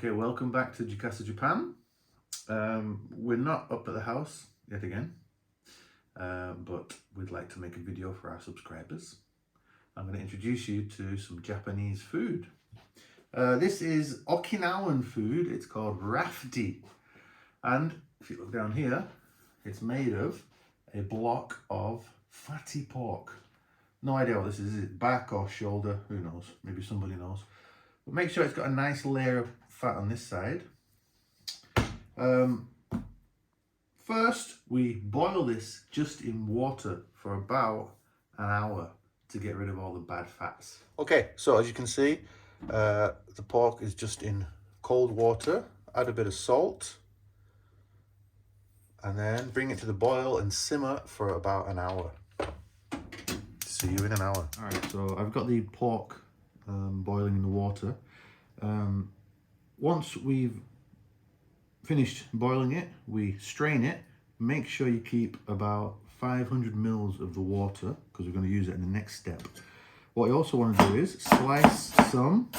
Okay, welcome back to Jikasa Japan. We're not up at the house yet again, but we'd like to make a video for our subscribers. I'm going to introduce you to some Japanese food. This is Okinawan food. It's called Rafuti. And if you look down here, it's made of a block of fatty pork. No idea what this is. Is it back or shoulder? Who knows? Maybe somebody knows. But make sure it's got a nice layer of fat on this side. First, we boil this just in water for about an hour to get rid of all the bad fats. Okay, so as you can see, the pork is just in cold water. Add a bit of salt and then bring it to the boil and simmer for about an hour. See you in an hour. All right, so I've got the pork boiling in the water. Once we've finished boiling it, we strain it. Make sure you keep about 500 mils of the water because we're going to use it in the next step. What you also want to do is slice some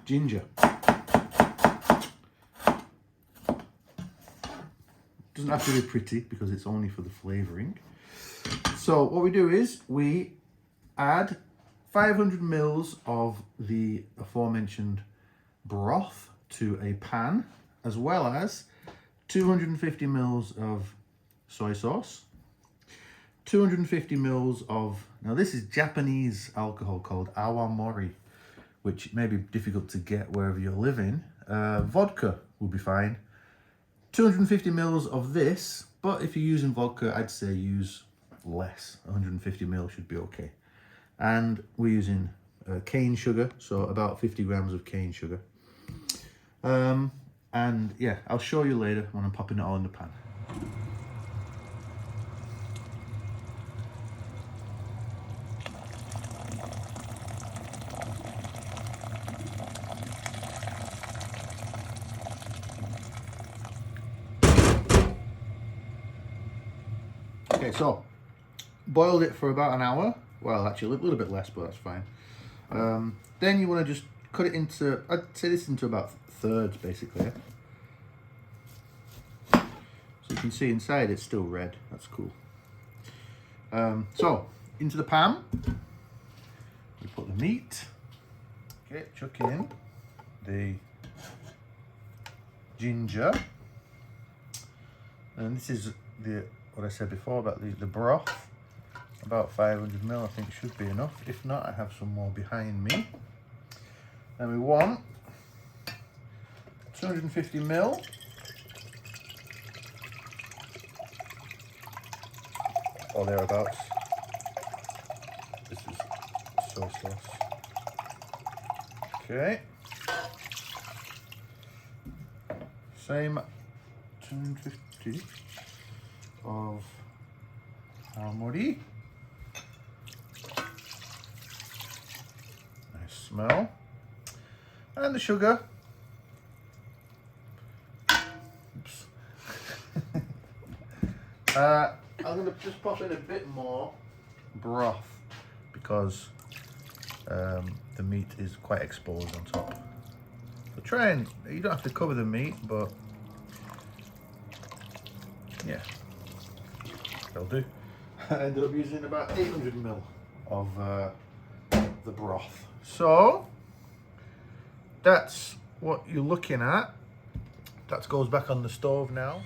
ginger. Doesn't have to be pretty because it's only for the flavoring. So what we do is we add 500 mils of the aforementioned broth to a pan, as well as 250 mils of soy sauce, 250 mils of, now this is Japanese alcohol called awamori, which may be difficult to get wherever you're living. Vodka will be fine. 250 mils of this, but if you're using vodka, I'd say use less. 150 mils should be okay. And we're using cane sugar, so about 50 grams of cane sugar. And yeah, I'll show you later when I'm popping it all in the pan. Okay, so boiled it for about an hour. Well, actually a little bit less, but that's fine. Then you want to just cut it into, I'd say this into about thirds basically. So you can see inside it's still red, that's cool. So into the pan, we put the meat, okay, chuck in the ginger, and this is what I said before about the broth. About 500 mil, I think should be enough. If not, I have some more behind me. And we want 250 mil or thereabouts. This is soy sauce. Okay. Same 250 of awamori. Smell, and the sugar. Oops. I'm going to just pop in a bit more broth because the meat is quite exposed on top. So try and, you don't have to cover the meat, but yeah, that'll do. I ended up using about 800 mil of the broth. So that's what you're looking at. That goes back on the stove now.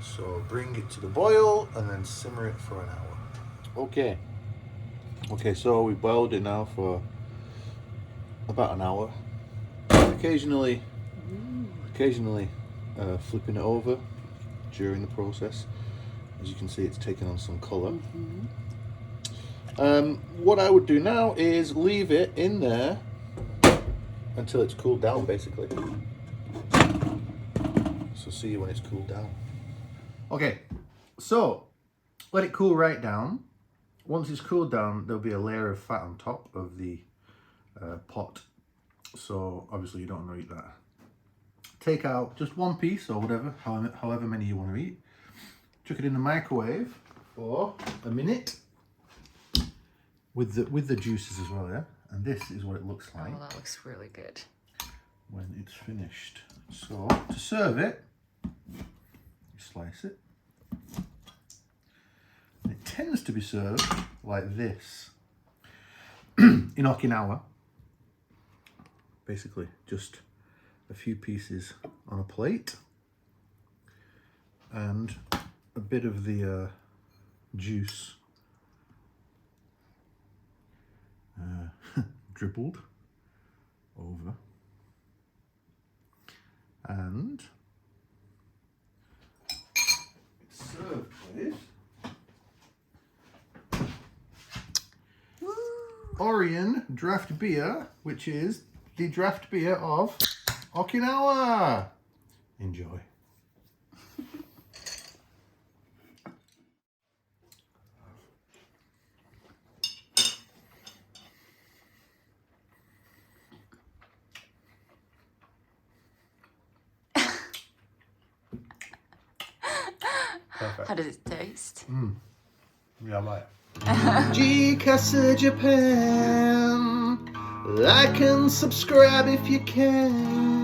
So bring it to the boil and then simmer it for an hour. Okay, so we boiled it now for about an hour. Occasionally flipping it over during the process. As you can see, it's taken on some color. What I would do now is leave it in there until it's cooled down, basically. So see you when it's cooled down. Okay, so let it cool right down. Once it's cooled down, there'll be a layer of fat on top of the pot. So obviously you don't want to eat that. Take out just one piece or whatever, however many you want to eat. Chuck it in the microwave for a minute. With the juices as well, yeah. And this is what it looks like. Oh, that looks really good. When it's finished. So to serve it, you slice it. And it tends to be served like this. In Okinawa, basically just a few pieces on a plate and a bit of the juice dribbled over, and it's served with Orion draft beer, which is the draft beer of Okinawa. Enjoy. Perfect. How does it taste? Yeah, I like it. G-Casa Japan. Like and subscribe if you can.